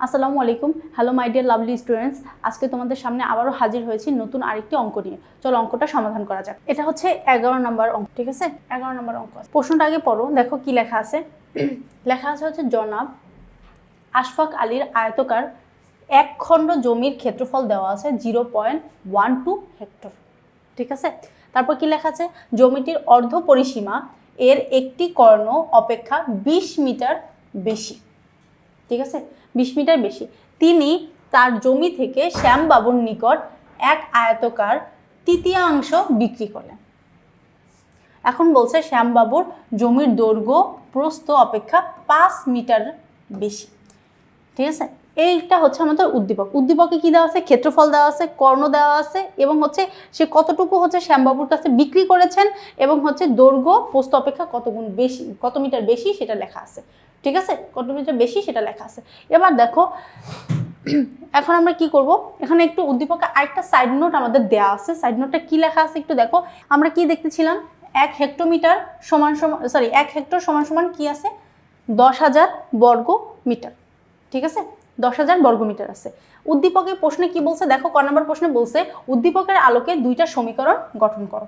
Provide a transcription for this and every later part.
আসসালামু আলাইকুম। Hello my dear lovely students, আজকে তোমাদের সামনে আবারও হাজির হয়েছি নতুন আরেকটি অঙ্ক নিয়ে। চলো অঙ্কটা সমাধান করা যাক। এটা হচ্ছে 11 নম্বর অঙ্ক, ঠিক আছে? 11 নম্বর অঙ্ক। প্রশ্নটা আগে পড়ো, দেখো কি লেখা আছে। লেখা আছে হচ্ছে জনাব আশফাক আলীর আয়তকার এক খণ্ড জমির ক্ষেত্রফল দেওয়া আছে 0.12 হেক্টর, ঠিক আছে? তারপর কি লেখা আছে, জমিটির অর্ধ পরিসীমা এর একটি কর্ণ অপেক্ষা 20 মিটার বেশি, ঠিক আছে? 20 মিটার বেশি। তিনি তার জমি থেকে শ্যামবাবুর নিকট এক আয়তকার তৃতীয়াংশ বিক্রি করলেন। এখন বলছে শ্যামবাবুর জমির দৈর্ঘ্য প্রস্থ অপেক্ষা 5 মিটার বেশি, ঠিক আছে? এইটা হচ্ছে আমাদের উদ্দীপক। উদ্দীপকে কি দেওয়া আছে? ক্ষেত্রফল দেওয়া আছে, কর্ণ দেওয়া আছে, এবং হচ্ছে সে কতটুকু হচ্ছে শ্যামবাবুর কাছে বিক্রি করেছেন, এবং হচ্ছে দৈর্ঘ্য প্রস্থ অপেক্ষা কত গুণ বেশি, কত মিটার বেশি সেটা লেখা আছে, ঠিক আছে? কত মিটার বেশি সেটা লেখা আছে। এবার দেখো এখন আমরা কি করব, এখানে একটু উদ্দীপকে আরেকটা সাইড নোট আমাদের দেওয়া আছে। সাইড নোটটা কি লেখা আছে একটু দেখো। আমরা কি দেখতেছিলাম, 1 হেক্টোমিটার সমান সমান, সরি 1 হেক্টর সমান সমান কি আছে, 10,000 বর্গ মিটার, ঠিক আছে? 10,000 বর্গ মিটার আছে। উদ্দীপকের প্রশ্নে কি বলছে দেখো, ক নম্বর প্রশ্নে বলছে উদ্দীপকের আলোকে দুইটা সমীকরণ গঠন করো।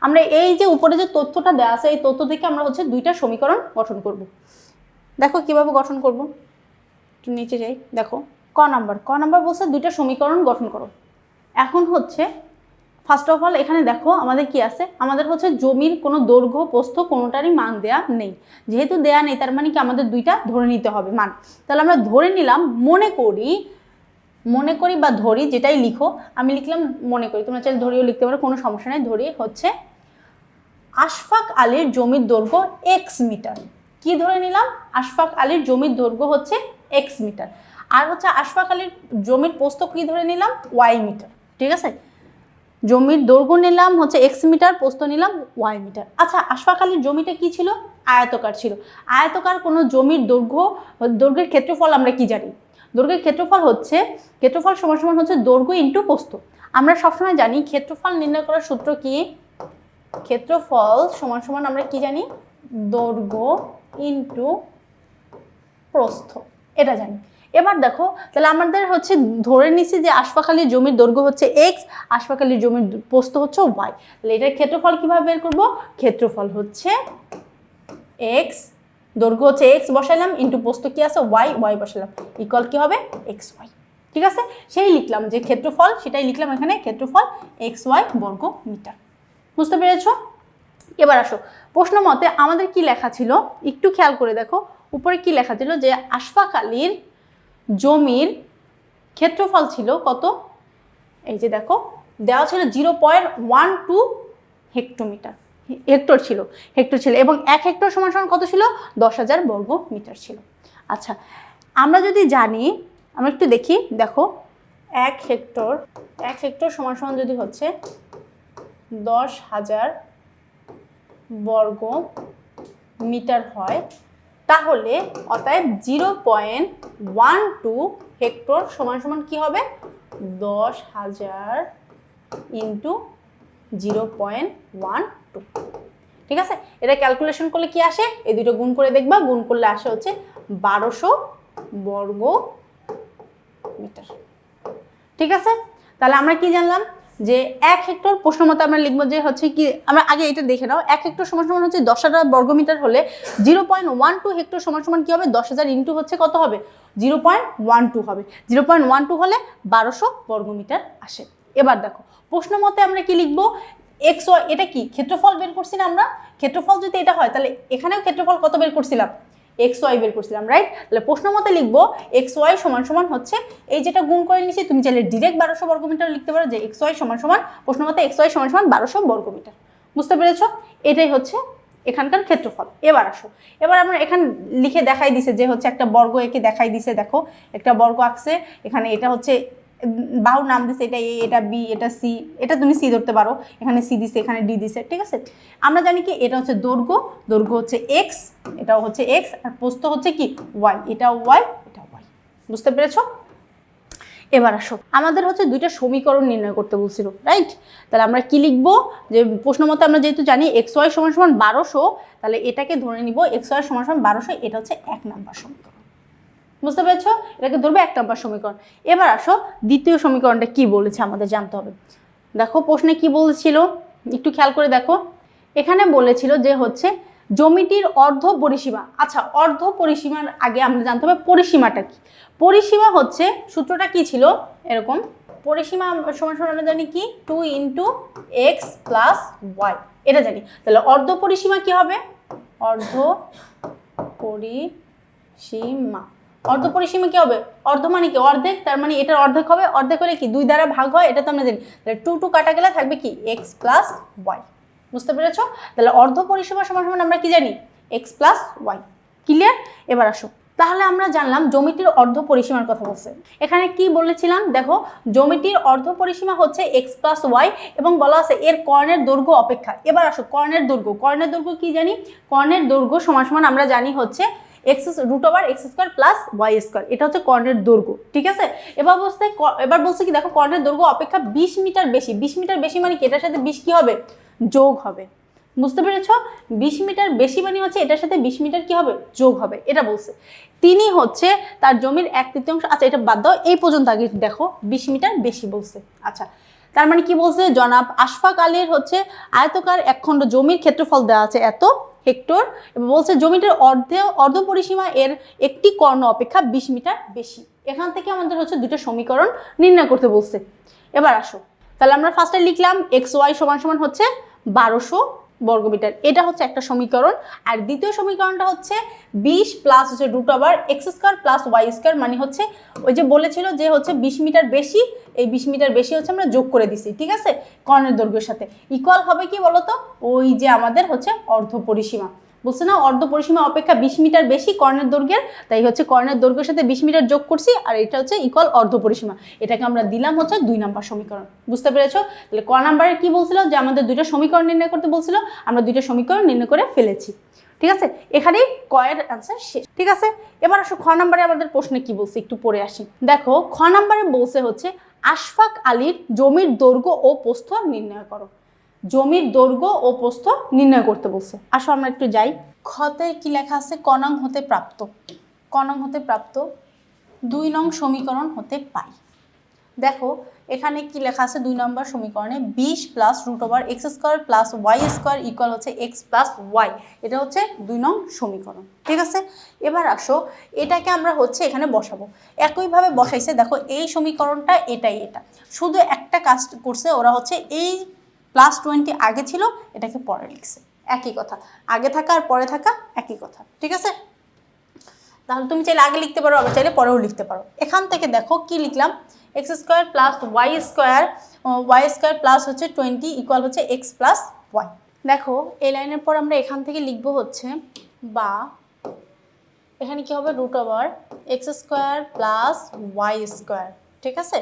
আমরা এই যে উপরে যে তথ্যটা দেওয়া আছে, এই তথ্য থেকে আমরা হচ্ছে দুইটা সমীকরণ গঠন করব। দেখো কিভাবে গঠন করব, একটু নিচে যাই। দেখো ক নাম্বার বলছে দুইটা সমীকরণ গঠন করো। এখন হচ্ছে ফার্স্ট অফ অল এখানে দেখো আমাদের কি আছে, আমাদের হচ্ছে জমির কোনো দৈর্ঘ্য প্রস্থ কোনোটারই মান দেয়া নেই। যেহেতু দেয়া নেই তার মানে কি আমাদের দুইটা ধরে নিতে হবে মান। তাহলে আমরা ধরে নিলাম, মনে করি বা ধরি, যেটাই লিখো। আমি লিখলাম মনে করি, তোমরা চাইলে ধরিও লিখতে পারো, কোনো সমস্যা নেই। ধরি হচ্ছে আশফাক আলীর জমির দৈর্ঘ্য এক্স মিটার। কি ধরে নিলাম? আশফাক আলীর জমির দৈর্ঘ্য হচ্ছে এক্স মিটার। আর হচ্ছে আশফাক আলীর জমির প্রস্থ কি ধরে নিলাম? ওয়াই মিটার, ঠিক আছে? জমির দৈর্ঘ্য নিলাম হচ্ছে এক্স মিটার, প্রস্থ নিলাম ওয়াই মিটার। আচ্ছা, আশফাক আলীর জমিটা কি ছিল? আয়তকার ছিল। আয়তকার কোনো জমির দৈর্ঘ্যের ক্ষেত্রফল আমরা কি জানি? দৈর্ঘ্যের ক্ষেত্রফল সমান সমান হচ্ছে দৈর্ঘ্য ইন্টু প্রস্থ। আমরা সবসময় জানি ক্ষেত্রফল নির্ণয় করার সূত্র কি? ক্ষেত্রফল সমান সমান আমরা কি জানি? দৈর্ঘ্য ইন্টু প্রস্থ, এটা জানি। এবার দেখো তাহলে আমাদের হচ্ছে ধরে নিছি যে আশফাক আলীর জমির দৈর্ঘ্য হচ্ছে এক্স, আশফাক আলীর জমির প্রস্থ হচ্ছে ওয়াই। তাহলে এটার ক্ষেত্রফল কিভাবে বের করব? ক্ষেত্রফল হচ্ছে এক্স, দৈর্ঘ্য হচ্ছে এক্স বসাইলাম, ইন্টু প্রস্থ কি আছে? ওয়াই বসালাম, ইকুয়াল কি হবে? এক্স ওয়াই, ঠিক আছে? সেই লিখলাম যে ক্ষেত্রফল, সেটাই লিখলাম এখানে, ক্ষেত্রফল এক্স ওয়াই বর্গ মিটার। বুঝতে পেরেছ? এবার আসো, প্রশ্ন মতে আমাদের কি লেখা ছিল একটু খেয়াল করে দেখো। উপরে কি লেখা ছিল যে আশফাক আলীর জমির ক্ষেত্রফল ছিল কত? এই যে দেখো দেওয়া ছিল 0.12 হেক্টর ছিল, এবং 1 হেক্টর সমান সমান কত ছিল? 10,000 বর্গ মিটার ছিল। আচ্ছা, আমরা যদি জানি, আমরা একটু দেখি, দেখো 1 হেক্টর সমান সমান যদি হচ্ছে 10,000 বর্গ মিটার হয়, তাহলে অতএব 0.12 হেক্টর সমান সমান কি হবে? 10,000 ইন্টু 0.12, ঠিক আছে? এটা ক্যালকুলেশন করলে কি আসে? এই দুটো গুণ করে দেখবা, গুণ করলে আসে হচ্ছে 1200 বর্গ মিটার, ঠিক আছে? তাহলে আমরা কি জানলাম যে 1 হেক্টর, প্রশ্ন মতো আমরা লিখবো যে হচ্ছে কি, আমরা আগে এটা দেখে নাও। 1 হেক্টর সমান সমান হচ্ছে 10,000 বর্গমিটার হলে 0.12 হেক্টর সমান সমান কি হবে? 10,000 ইন্টু হচ্ছে কত হবে? 0.12 হবে। 0.12 হলে 1200 বর্গমিটার আসে। এবার দেখো প্রশ্ন মতে আমরা কি লিখবো? এক্স ওয়াই, এটা কি ক্ষেত্রফল বের করছি না আমরা? ক্ষেত্রফল যদি এটা হয় তাহলে এখানেও ক্ষেত্রফল কত বের করছিলাম? এক্স ওয়াই বের করছিলাম, রাইট? তাহলে প্রশ্ন মতে লিখবো এক্স ওয়াই সমান সমান হচ্ছে এই যেটা গুণ করে নিচ্ছি, তুমি চাইলে ডিরেক্ট 1200 বর্গমিটার লিখতে পারো, যে এক্স ওয়াই সমান সমান, প্রশ্ন মতে এক্স ওয়াই সমান সমান 1200 বর্গমিটার। বুঝতে পেরেছো? এটাই হচ্ছে এখানকার ক্ষেত্রফল। এবার আসো, এবার আমরা এখানে লিখে দেখাই দিছে যে হচ্ছে একটা বর্গ একে দেখাই দিছে। দেখো একটা বর্গ আঁকছে, এখানে এটা হচ্ছে বাহুর নাম দিছে, এটা এ, এটা বি, এটা সি, এটা তুমি সি ধরতে পারো, এখানে সি দিছে, এখানে ডি দিছে, ঠিক আছে? আমরা জানি কি এটা হচ্ছে দৈর্ঘ্য হচ্ছে এক্স, এটাও হচ্ছে এক্স, আর প্রস্থ হচ্ছে কি? ওয়াই, এটা ওয়াই, এটা ওয়াই। বুঝতে পেরেছো? এবার আসো, আমাদের হচ্ছে দুইটা সমীকরণ নির্ণয় করতে বলছিল, রাইট? তাহলে আমরা কি লিখবো? যে প্রশ্ন মতে আমরা যেহেতু জানি এক্স ওয়াই সমান সমান 1200, তাহলে এটাকে ধরে নিব এক্স ওয়াই সমান সমান 1200, এটা হচ্ছে 1 নাম্বার সমীকরণ। বুঝতে পেরেছো? এটাকে ধরবে 1 নম্বর সমীকরণ। এবার আসো দ্বিতীয় সমীকরণটা কি বলেছে আমাদের জানতে হবে। দেখো প্রশ্নে কি বলেছিল একটু খেয়াল করে দেখো। এখানে বলেছিল যে হচ্ছে জমিটির অর্ধ পরিসীমা। আচ্ছা, অর্ধ পরিসীমার আগে আমরা জানতে হবে পরিসীমাটা কি। পরিসীমা হচ্ছে সূত্রটা কি ছিল এরকম, পরিসীমা সমান সমান আমরা জানি কি 2 × x + y, এটা জানি। তাহলে অর্ধ পরিসীমা কি হবে? অর্ধ পরিসীমা, অর্ধ পরিসীমা কি হবে? অর্ধ মানে কি অর্ধেক, তার মানে এটার অর্ধেক হবে। অর্ধেক হলে কি 2 দ্বারা ভাগ হয়, এটা তো আমরা জানি। তাহলে 2 কাটা গেলে থাকবে কি x + y। বুঝতে পেরেছো? তাহলে অর্ধ পরিসীমা সমান সমান আমরা কি জানি x + y। ক্লিয়ার? এবার আসো, তাহলে আমরা জানলাম জমিটির অর্ধ পরিসীমার কথা বলছে। এখানে কি বলেছিলাম দেখো, জমিটির অর্ধ পরিসীমা হচ্ছে x + y এবং বলা আছে এর কর্ণের দৈর্ঘ্য অপেক্ষা। এবার আসো কর্ণের দৈর্ঘ্য, কর্ণের দৈর্ঘ্য কি জানি? কর্ণের দৈর্ঘ্য সমান সমান আমরা জানি হচ্ছে x√x² + y², এটা হচ্ছে কর্ণের দৈর্ঘ্য। ঠিক আছে? এবার বলছে কি দেখো, কর্ণের দৈর্ঘ্য অপেক্ষা 20 মিটার বেশি। 20 মিটার বেশি মানে কি এটার সাথে 20 কি হবে? যোগ হবে। বুঝতে পেরেছো? 20 মিটার বেশি মানে হচ্ছে এটার সাথে 20 মিটার কি হবে? যোগ হবে, এটা বলছে। তিনি হচ্ছে তার জমির 1/3, আচ্ছা এটা বাদ দাও, এই পর্যন্ত আগে দেখো 20 মিটার বেশি বলছে। আচ্ছা, তার মানে কি বলছে? জনাব আশফাক আলীর হচ্ছে আয়তকার একখণ্ড জমির ক্ষেত্রফল দেওয়া আছে এত হেক্টর, এবং বলছে জমিটার অর্ধ পরিসীমা এর একটি কর্ণ অপেক্ষা 20 মিটার বেশি। এখান থেকে আমাদের হচ্ছে দুটো সমীকরণ নির্ণয় করতে বলছে। এবার আসো, তাহলে আমরা ফার্স্টে লিখলাম xy সমান সমান হচ্ছে 1200 বর্গমিটার, এটা হচ্ছে একটা সমীকরণ। আর দ্বিতীয় সমীকরণটা হচ্ছে 20 প্লাস হচ্ছে √x² + y² মানে হচ্ছে ওই যে বলেছিল যে হচ্ছে 20 মিটার বেশি, এই 20 মিটার বেশি হচ্ছে আমরা যোগ করে দিছি। ঠিক আছে? কর্ণের দৈর্ঘ্যের সাথে ইকুয়াল হবে কি বলতো? ওই যে আমাদের হচ্ছে অর্ধ পরিসীমা। বুঝছে না? অর্ধ পরিসীমা অপেক্ষা 20 মিটার বেশি কর্ণের দৈর্ঘ্যের, তাই হচ্ছে কর্ণের দৈর্ঘ্যের সাথে 20 মিটার যোগ করছি, আর এটা হচ্ছে ইকুয়াল অর্ধ পরিসীমা। এটাকে আমরা দিলাম হচ্ছে 2 নম্বর সমীকরণ। বুঝতে পেরেছো? তাহলে ক নাম্বারে কি বলছিল? যে আমাদের দুইটা সমীকরণ নির্ণয় করতে বলছিল, আমরা দুইটা সমীকরণ নির্ণয় করে ফেলেছি। ঠিক আছে? এখানেই কয়ের অ্যান্সার শেষ। ঠিক আছে? এবার আসো খ নাম্বারে আমাদের প্রশ্নে কি বলছে একটু পড়ে আসি। দেখো খ নাম্বারে বলছে হচ্ছে আশফাক আলীর জমির দৈর্ঘ্য ও প্রস্থ নির্ণয় করো। জমির দৈর্ঘ্য ও প্রস্থ নির্ণয় করতে বলছে। আসো আমরা একটু যাই। খতে কি লেখা আছে? ক নং হতে প্রাপ্ত, ক নং হতে প্রাপ্ত 2 নং সমীকরণ হতে পাই। দেখো এখানে কি লেখা আছে? 2 নম্বর সমীকরণে 20 প্লাস √x² + y² ইকুয়াল হচ্ছে x + y, এটা হচ্ছে 2 নং সমীকরণ। ঠিক আছে? এবার আসো এটাকে আমরা হচ্ছে এখানে বসাবো। একইভাবে বসাইছে দেখো, এই সমীকরণটা এটাই, এটা শুধু একটা কাজ করছে ওরা হচ্ছে এই +20 আগে ছিল, এটাকে পরে লিখছে। একই কথা, আগে থাকা আর পরে থাকা একই কথা। ঠিক আছে? তাহলে তুমি চাইলে আগে লিখতে পারো, আবার চাইলে পরেও লিখতে পারো। এখান থেকে দেখো কি লিখলাম? x² + y² প্লাস হচ্ছে 20 ইকুয়াল হচ্ছে x + y। দেখো এই লাইনের পর আমরা এখান থেকে লিখবো হচ্ছে, বা এখানে কি হবে? √x² + y²। ঠিক আছে?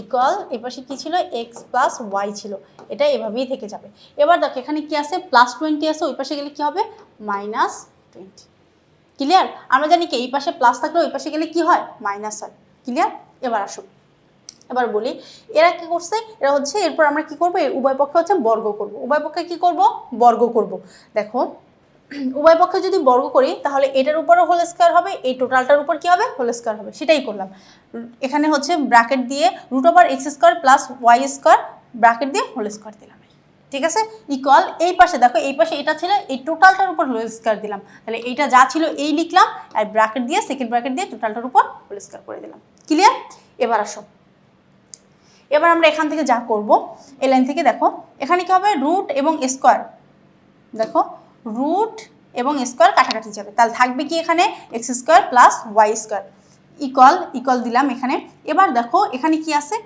ইকুয়াল এই পাশে কি ছিল? x + y ছিল, এটা এভাবেই থেকে যাবে। এবার দেখো এখানে কি আছে? +20 আছে, ওই পাশে গেলে কি হবে? -20। ক্লিয়ার? আমরা জানি কি এই পাশে প্লাস থাকলে ওই পাশে গেলে কি হয়? মাইনাস হয়। ক্লিয়ার? এবার আসো, এবার বলি এরা কি করছে? এরা হচ্ছে এরপর আমরা কি করব? উভয় পক্ষে হচ্ছে বর্গ করব। উভয় পক্ষে কি করব? বর্গ করব। দেখো উভয় পক্ষে যদি বর্গ করি তাহলে এটার উপরও হোল স্কয়ার হবে, এই টোটালটার উপর কি হবে? হোল স্কয়ার হবে। সেটাই করলাম। এখানে হচ্ছে ব্র্যাকেট দিয়ে √x² + y² ব্র্যাকেট দিয়ে হোল স্কয়ার দিলাম। ঠিক আছে? ইকুয়াল এই পাশে দেখো, এই পাশে এটা ছিল, এই টোটালটার উপর হোল স্কয়ার দিলাম। তাহলে এইটা যা ছিল এই লিখলাম, আর ব্র্যাকেট দিয়ে সেকেন্ড ব্র্যাকেট দিয়ে টোটালটার উপর হোল স্কয়ার করে দিলাম। ক্লিয়ার? এবার আসো, এবার আমরা এখান থেকে যা করব, এই লাইন থেকে দেখো এখানে কি হবে? রুট এবং স্কয়ার, দেখো রুট এবং স্কয়ার কাটাকাটি যাবে, তাহলে থাকবে কি এখানে? x² + y² ইকুয়াল দিলাম এখানে। এবার দেখো এখানে কি আছে?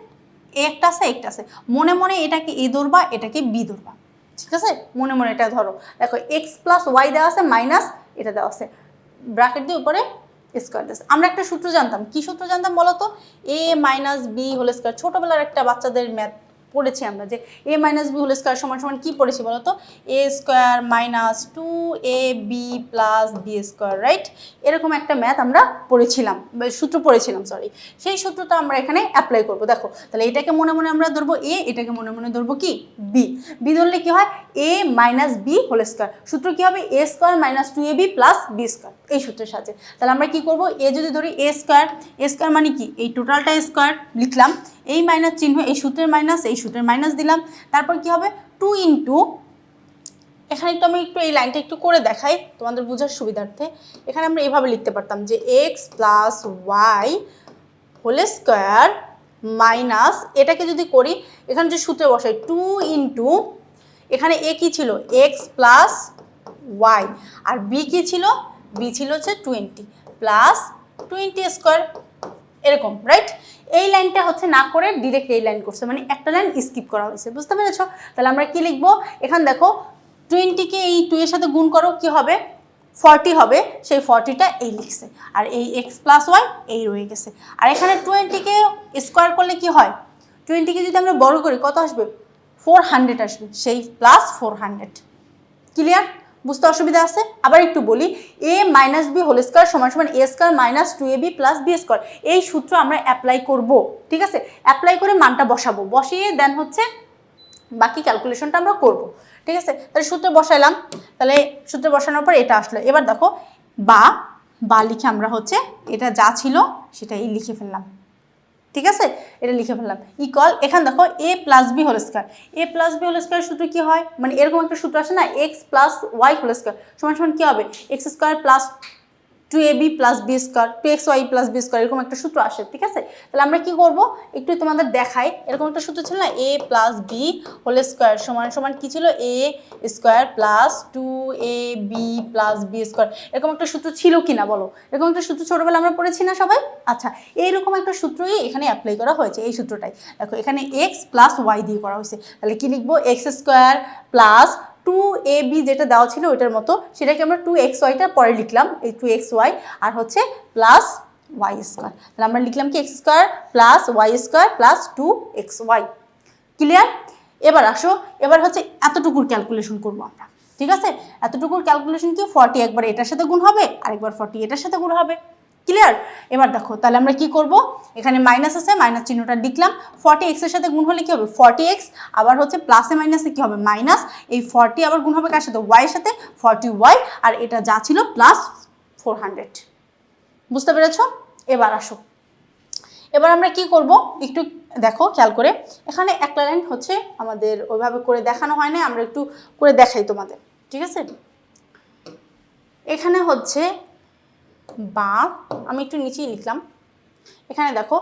একটা আছে, একটা আছে। মনে মনে এটাকে এ ধরবা, এটাকে বি ধরবা। ঠিক আছে? মনে মনে এটা ধরো। দেখো x + y দেওয়া আছে, মাইনাস এটা দেওয়া আছে, ব্র্যাকেট দিয়ে উপরে স্কয়ার দিয়েছে। আমরা একটা সূত্র জানতাম। কি সূত্র জানতাম বলো তো? a - b whole square. ছোটবেলার একটা বাচ্চাদের ম্যাথ পড়েছি আমরা যে a minus b whole square সমান সমান কী পড়েছি বলো তো a square minus 2ab plus b square, right? এরকম একটা ম্যাথ আমরা পড়েছিলাম, সূত্র পড়েছিলাম সরি। সেই সূত্রটা আমরা এখানে অ্যাপ্লাই করবো। দেখো তাহলে এটাকে মনে মনে আমরা ধরবো a, এটাকে মনে মনে ধরবো কি b। b ধরলে কি হয় a minus b whole square, সূত্র কি হবে a square minus 2ab plus b square, এই সূত্রের সাহায্যে। তাহলে আমরা কি করবো, a যদি ধরি a স্কোয়ার, a স্কোয়ার মানে কি এই টোটালটা স্কোয়ার লিখলাম, এই মাইনাস চিহ্ন এই সূত্রের মাইনাস এই সূত্রের মাইনাস দিলাম, তারপর কি হবে 2 ইন্টু, এখানে আমি একটু এই লাইনটা একটু করে দেখাই তোমাদের বোঝার সুবিধার্থে। এখানে আমরা এভাবে লিখতে পারতাম যে x plus y whole square minus, এটাকে যদি করি এখানে যে সূত্রে বসাই 2 ইন্টু, এখানে এ কী ছিল এক্স প্লাস ওয়াই, আর বি কী ছিল বি ছিল হচ্ছে 20 প্লাস 20 স্কোয়ার, এরকম, রাইট? এই লাইনটা হচ্ছে না করে ডিরেক্ট এই লাইন করছে, মানে একটা লাইন স্কিপ করা হয়েছে, বুঝতে পেরেছো? তাহলে আমরা কি লিখবো, এখানে দেখো 20কে এই 2 এর সাথে গুণ করো, কি হবে 40 হবে, সেই 40টা এই লিখছে, আর এই এক্স প্লাস ওয়াই এই রয়ে গেছে। আর এখানে 20কে স্কোয়ার করলে কি হয়, 20কে যদি আমরা বড় করি কত আসবে 400 আসবে, সেই প্লাস 400। ক্লিয়ার? বুঝতে অসুবিধা আছে? আবার একটু বলি, a minus b whole square সমান সমান a square minus 2ab plus b square, এই সূত্র আমরা অ্যাপ্লাই করব, ঠিক আছে? অ্যাপ্লাই করে মানটা বসাবো, বসিয়ে দেন হচ্ছে বাকি ক্যালকুলেশনটা আমরা করব, ঠিক আছে? তাহলে সূত্রে বসাইলাম, তাহলে সূত্রে বসানোর পর এটা আসলো। এবার দেখো বা লিখে আমরা হচ্ছে এটা যা ছিল সেটাই লিখে ফেললাম, ঠিক আছে? এটা লিখে ফেললাম ইকুয়াল, এখানে দেখো a plus b whole square, a plus b whole square সূত্র কী হয়, মানে এরকম একটা সূত্র আসে না, x plus y whole square সমান সমান কী হবে x square plus 2ab plus b square 2xy plus b square, এরকম একটা সূত্র আসে, ঠিক আছে? তাহলে আমরা কি করব, একটু তোমাদের দেখাই, এরকম একটা সূত্র ছিল না a plus b whole square সমান সমান কী ছিল a square plus 2ab plus b square, এরকম একটা সূত্র ছিল কি না বলো? এরকম একটা সূত্র ছোটোবেলা আমরা পড়েছি না সবাই? আচ্ছা, এইরকম একটা সূত্রই এখানে অ্যাপ্লাই করা হয়েছে, এই সূত্রটাই দেখো এখানে এক্স প্লাস ওয়াই দিয়ে করা হয়েছে। তাহলে কি লিখবো, এক্স স্কোয়ার প্লাস 2ab যেটা দেওয়া ছিল ওইটার মতো, সেটাকে আমরা 2xyটা পরে লিখলাম, এই 2xy, আর হচ্ছে প্লাস ওয়াই স্কোয়ার। তাহলে আমরা লিখলাম কি x square plus y square plus 2xy। Clear? এবার আসো, এবার হচ্ছে এতটুকুর ক্যালকুলেশন করবো আমরা, ঠিক আছে? এতটুকুর ক্যালকুলেশন কি 40 একবার এটার সাথে গুণ হবে, আরেকবার 40 এটার সাথে গুণ হবে। ক্লিয়ার? এবার দেখো তাহলে আমরা কি করব, এখানে মাইনাস আছে, মাইনাস চিহ্নটা লিখলাম, 40x এর সাথে গুণ হলে কি হবে 40x, আবার হচ্ছে প্লাসে মাইনাসে কি হবে মাইনাস, এই 40 আবার গুণ হবে কার সাথে y এর সাথে 40y, আর এটা যা ছিল প্লাস 400। বুঝতে পেরেছো? এবার আসো, এবার আমরা কি করব একটু দেখো খেয়াল করে, এখানে একটা লাইন হচ্ছে আমাদের ওইভাবে করে দেখানো হয় না, আমরা একটু করে দেখাই তোমাদের, ঠিক আছে? এখানে হচ্ছে বা, আমি একটু নিচেই লিখলাম, এখানে দেখো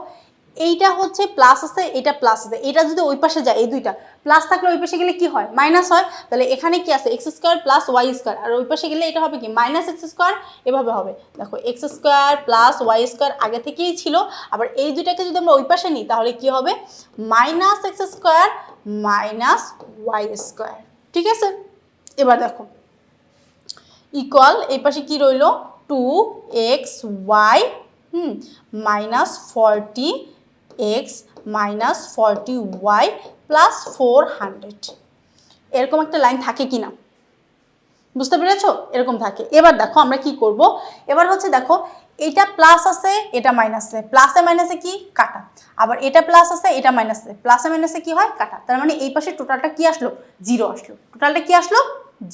এইটা হচ্ছে প্লাস আছে, এটা প্লাস আছে, এটা যদি ওই পাশে যায়, এই দুইটা প্লাস থাকলে ওই পাশে গেলে কি হয় মাইনাস হয়, তাহলে এখানে কি আছে x square plus y square, আর ওই পাশে গেলে এটা হবে কি মাইনাস এক্স স্কোয়ার, এভাবে হবে। দেখো x square plus y square আগে থেকেই ছিল, আবার এই দুইটাকে যদি আমরা ওই পাশে নিই তাহলে কি হবে minus x square minus y square, ঠিক আছে? এবার দেখো ইকুয়াল, এই পাশে কি রইল 2xy minus 40x minus 40y plus 400, এরকম একটা লাইন থাকে কি না? বুঝতে পেরেছো? এরকম থাকে। এবার দেখো আমরা কি করব, এবার হচ্ছে দেখো এটা প্লাস আছে এটা মাইনাস আছে, প্লাসে মাইনাসে কি কাটা, আবার এটা প্লাস আছে এটা মাইনাস আছে, প্লাসে মাইনাসে কি হয় কাটা, তার মানে এই পাশে টোটালটা কি আসলো জিরো আসলো, টোটালটা কি আসলো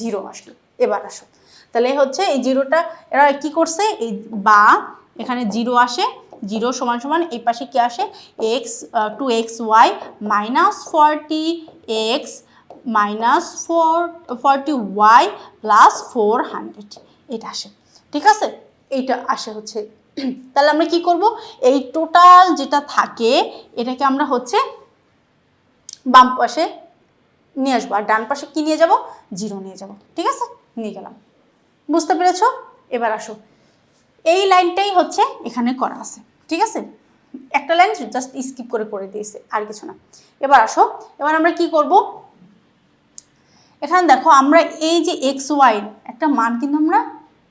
জিরো আসলো। এবার আসো, তাহলে হচ্ছে এই জিরোটা এরা কি করছে, এই বা এখানে জিরো আসে, জিরো সমান সমান এই পাশে কি আসে x 2xy minus 40x minus 40y plus 400, এটা আসে, ঠিক আছে? এইটা আসে হচ্ছে। তাহলে আমরা কি করব, এই টোটাল যেটা থাকে এটাকে আমরা হচ্ছে বাম পাশে নিয়ে আসবো, আর ডান পাশে কি নিয়ে যাব জিরো নিয়ে যাব, ঠিক আছে? নিয়ে গেলাম। বুঝতে পেরেছো? এবার আসো, এই লাইনটাই হচ্ছে এখানে করা আছে, ঠিক আছে? একটা লাইন জাস্ট স্কিপ করে করে দিয়েছে, আর কিছু না। এবার আসো, এবার আমরা কি করব, এখানে দেখো আমরা এই যে এক্স ওয়াই একটা মান কিন্তু আমরা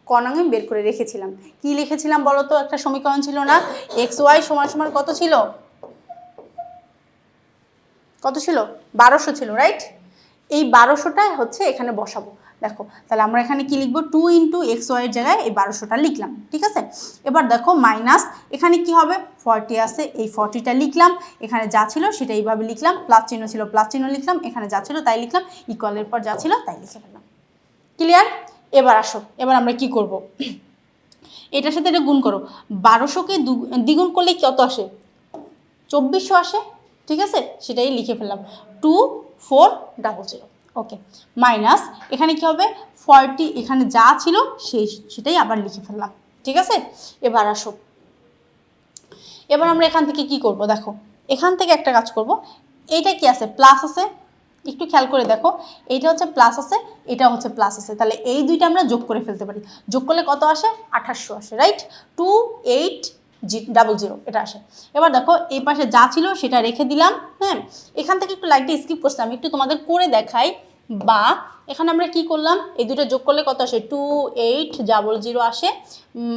কর্ণাঙ্গে বের করে রেখেছিলাম, কি লিখেছিলাম বলো তো, একটা সমীকরণ ছিল না এক্স ওয়াই সমান সমান কত ছিল, কত ছিল 1200 ছিল রাইট। এই 1200টা হচ্ছে এখানে বসাবো। দেখো তাহলে আমরা এখানে কি লিখবো 2 ইন্টু এক্স ওয়াই এর জায়গায় এই 1200টা লিখলাম, ঠিক আছে। এবার দেখো মাইনাস এখানে কি হবে 40 আছে, এই 40টা লিখলাম, এখানে যা ছিল সেটা এইভাবে লিখলাম, প্লাস চিহ্ন ছিল প্লাস চিহ্ন লিখলাম, এখানে যা ছিল তাই লিখলাম, ইকুয়ালের পর যা ছিল তাই লিখে ফেললাম। ক্লিয়ার? এবার আসো, এবার আমরা কি করব, এটার সাথে এটা গুণ করো। 1200কে দ্বিগুণ করলে কত আসে 2400 আসে, ঠিক আছে, সেটাই লিখে ফেললাম 2400। ওকে, মাইনাস এখানে কি হবে 40, এখানে যা ছিল সেটাই আবার লিখে ফেললাম, ঠিক আছে। এবার আসো, এবার আমরা এখান থেকে কি করব, দেখো এখান থেকে একটা কাজ করব, এইটা কি আছে প্লাস আছে, একটু খেয়াল করে দেখো, এইটা হচ্ছে প্লাস আছে, এটা হচ্ছে প্লাস আছে, তাহলে এই দুইটা আমরা যোগ করে ফেলতে পারি। যোগ করলে কত আসে 2800 আসে, রাইট। 2800 এটা আসে। এবার দেখো এই পাশে যা ছিল সেটা রেখে দিলাম, হ্যাঁ। এখান থেকে একটু লাইনটা স্কিপ করছিলাম, একটু তোমাদের করে দেখাই। বা এখানে আমরা কি করলাম, এই দুটো যোগ করলে কত আসে 2800 আসে,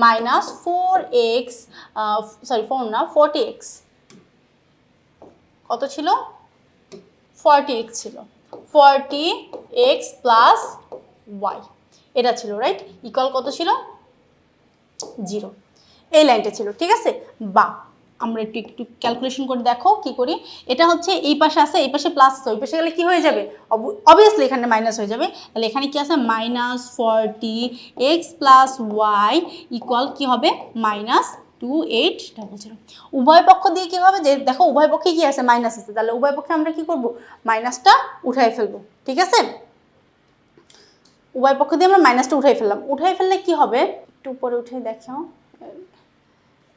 মাইনাস 4x, সরি 4 না 40x, কত ছিল 40x ছিল, 40x প্লাস y এটা ছিল, রাইট। ইকুয়াল কত ছিল 0, এই লাইনটা ছিল, ঠিক আছে। বা আমরা একটু একটু ক্যালকুলেশন করে দেখো কি করি। এটা হচ্ছে এই পাশে আছে, এই পাশে প্লাস আছে, ওই পাশে গেলে কি হয়ে যাবে অবভিয়াসলি এখানে মাইনাস হয়ে যাবে, তাহলে এখানে কি আছে minus 40x plus Y equal কি হবে মাইনাস 2800। উভয় পক্ষ দিয়ে কি হবে, যে দেখো উভয় পক্ষে কি আছে মাইনাস আছে, তাহলে উভয় পক্ষে আমরা কি করব মাইনাসটা উঠাই ফেলবো, ঠিক আছে। উভয় পক্ষ দিয়ে আমরা মাইনাসটা উঠাই ফেললাম, উঠাই ফেললে কি হবে একটু উপরে উঠে দেখো,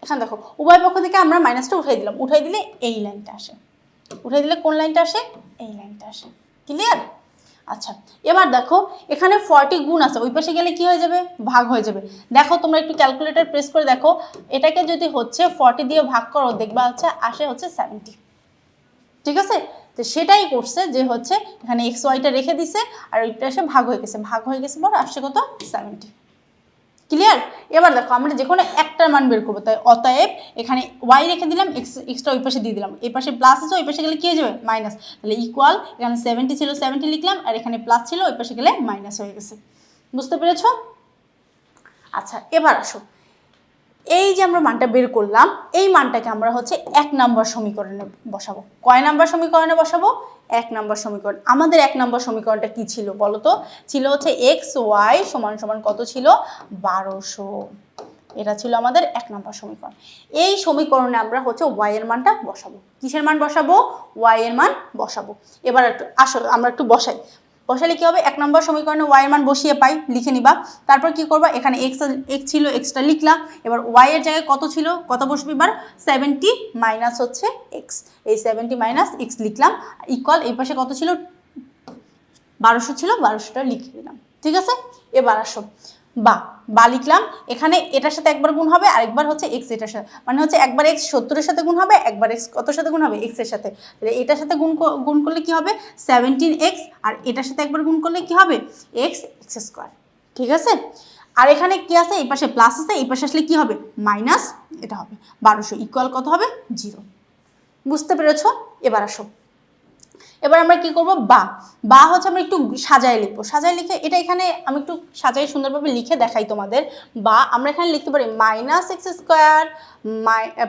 এখানে দেখো উভয় পক্ষ থেকে আমরা মাইনাসটা উঠাই দিলাম, উঠাই দিলে এই লাইনটা আসে, উঠাই দিলে কোন লাইনটা আসে এই লাইনটা আসে। ক্লিয়ার? আচ্ছা, এবার দেখো এখানে 40 গুণ আছে, ওই পাশে গেলে কি হয়ে যাবে ভাগ হয়ে যাবে। দেখো তোমরা একটু ক্যালকুলেটর প্রেস করে দেখো, এটাকে যদি হচ্ছে 40 দিয়ে ভাগ করো দেখবা হচ্ছে আসে হচ্ছে 70, ঠিক আছে। তো সেটাই করছে যে হচ্ছে এখানে এক্স ওয়াইটা রেখে দিছে আর ওইটা এসে ভাগ হয়ে গেছে, ভাগ হয়ে গেছে পর আসছে কত 70। ক্লিয়ার? এবার দেখো আমরা যে কোনো একটার মান বের করবো, তাই অতএব এখানে ওয়াই রেখে দিলাম, এক্সটা ওই পাশে দিয়ে দিলাম, এই পাশে প্লাস আছে ওই পাশে গেলে কি হয়ে যাবে মাইনাস, তাহলে ইকুয়াল এখানে 70 ছিল 70 লিখলাম, আর এখানে প্লাস ছিল ওই পাশে গেলে মাইনাস হয়ে গেছে। বুঝতে পেরেছ? আচ্ছা, এবার আসো, এই যে আমরা মানটা বের করলাম, এই মানটাকে আমরা হচ্ছে 1 নম্বর সমীকরণে বসাবো। কয় নম্বর সমীকরণে বসাবো 1 নম্বর সমীকরণ। আমাদের 1 নম্বর সমীকরণটা কি ছিল বলো তো, ছিল হচ্ছে এক্স ওয়াই সমান সমান কত ছিল 1200, এটা ছিল আমাদের 1 নম্বর সমীকরণ। এই সমীকরণে আমরা হচ্ছে ওয়াই এর মানটা বসাবো। কিসের মান বসাবো ওয়াই এর মান বসাবো। এবার একটু আসো আমরা একটু বসাই, বসালে কি হবে 1 নম্বর সমীকরণে ওয়াই এর মান বসিয়ে পাই, লিখে নিবা। তারপর কি করবা এখানে এক্স ছিল এক্সটা লিখলাম, এবার ওয়াই এর জায়গায় কত ছিল কত বসবে, এবার 70 মাইনাস হচ্ছে এক্স, এই 70 মাইনাস এক্স লিখলাম, ইকুয়াল এই পাশে কত ছিল 1200 ছিল, 1200টা লিখে দিলাম, ঠিক আছে। এবার আসো বা লিখলাম, এখানে এটার সাথে একবার গুণ হবে আরেকবার হচ্ছে এক্স এটার সাথে, মানে হচ্ছে একবার এক্স 70-এর সাথে গুণ হবে, একবার এক্স কতর সাথে গুণ হবে এক্স এর সাথে, তাহলে এটার সাথে গুণ করলে কি হবে 17x, আর এটার সাথে একবার গুণ করলে কি হবে এক্স স্কোয়ার, ঠিক আছে। আর এখানে কি আছে এই পাশে প্লাস আছে, এই পাশে আসলে কি হবে মাইনাস, এটা হবে 1200 ইকুয়াল কত হবে 0। বুঝতে পেরেছ? এবার আসো, এবার আমরা কি করব বা হচ্ছে আমরা একটু সাজায় লিখবো, সাজায় লিখে এটা এখানে আমি একটু সাজায় সুন্দরভাবে লিখে দেখাই তোমাদের। বা আমরা এখানে লিখতে পারি মাইনাস এক্স স্কোয়ার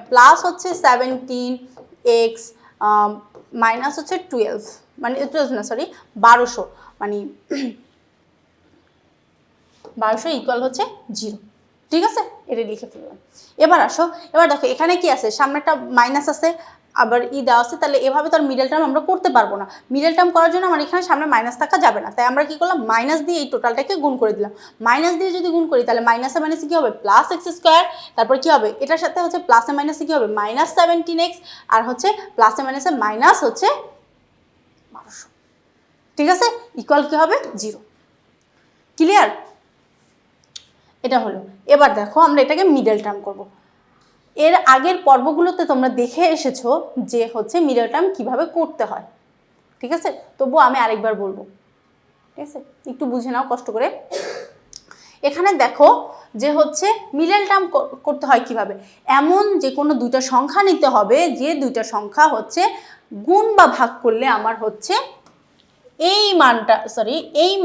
প্লাস হচ্ছে 17x মাইনাস হচ্ছে 12, মানে 12 না সরি 1200, মানে 1200 ইকুয়াল হচ্ছে 0, ঠিক আছে। এটা লিখে ফেললাম। এবার আসো, এবার দেখো এখানে কি আছে সামনে একটা মাইনাস আছে আবার দেওয়া আছে, তাহলে এভাবে তো আর মিডল টার্ম আমরা করতে পারবো না। মিডল টার্ম করার জন্য আমার এখানে সামনে মাইনাস থাকা যাবে না, তাই আমরা কি করলাম মাইনাস দিয়ে এই টোটালটাকে গুণ করে দিলাম। মাইনাস দিয়ে যদি গুণ করি তাহলে মাইনাসে মাইনাসে কি হবে প্লাস এক্স স্কোয়ার, তারপর কি হবে এটার সাথে হচ্ছে প্লাসে মাইনাসে কি হবে মাইনাস 17x, আর হচ্ছে প্লাসে মাইনাসে মাইনাস হচ্ছে 1200, ঠিক আছে, ইকুয়াল কি হবে 0। ক্লিয়ার? এটা হলো। এবার দেখো আমরা এটাকে মিডল টার্ম করব। এর আগের পর্বগুলোতে তোমরা দেখে এসেছো যে হচ্ছে মিডল টার্ম কিভাবে করতে হয়, ঠিক আছে। তবুও আমি আরেকবার বলবো, ঠিক আছে, একটু বুঝে নাও কষ্ট করে। এখানে দেখো যে হচ্ছে মিডল টার্ম করতে হয় কিভাবে, এমন যে কোনো দুইটা সংখ্যা নিতে হবে যে দুইটা সংখ্যা হচ্ছে গুণ বা ভাগ করলে আমার হচ্ছে এই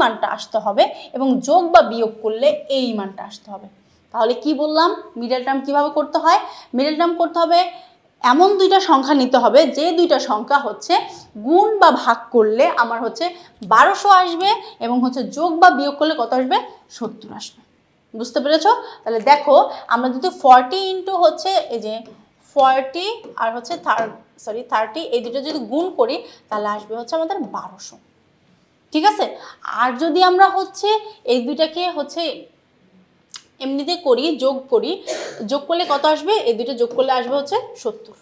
মানটা আসতে হবে এবং যোগ বা বিয়োগ করলে এই মানটা আসতে হবে। তাহলে কি বললাম, মিডল টার্ম কিভাবে করতে হয়, মিডল টার্ম করতে হবে এমন দুইটা সংখ্যা নিতে হবে যে দুইটা সংখ্যা হচ্ছে গুণ বা ভাগ করলে আমার হচ্ছে 1200 আসবে এবং হচ্ছে যোগ বা বিয়োগ করলে কত আসবে, 70 আসবে। বুঝতে পেরেছো? তাহলে দেখো আমরা যদি 40 ইন্টু হচ্ছে এই যে 40 আর হচ্ছে 30 এই দুটো যদি গুণ করি তাহলে আসবে হচ্ছে আমাদের 1200। ঠিক আছে, আর যদি আমরা হচ্ছে এই দুইটাকে হচ্ছে এমনিতে করি, যোগ করলে কত আসবে, এই দুটো যোগ করলে আসবে হচ্ছে 70।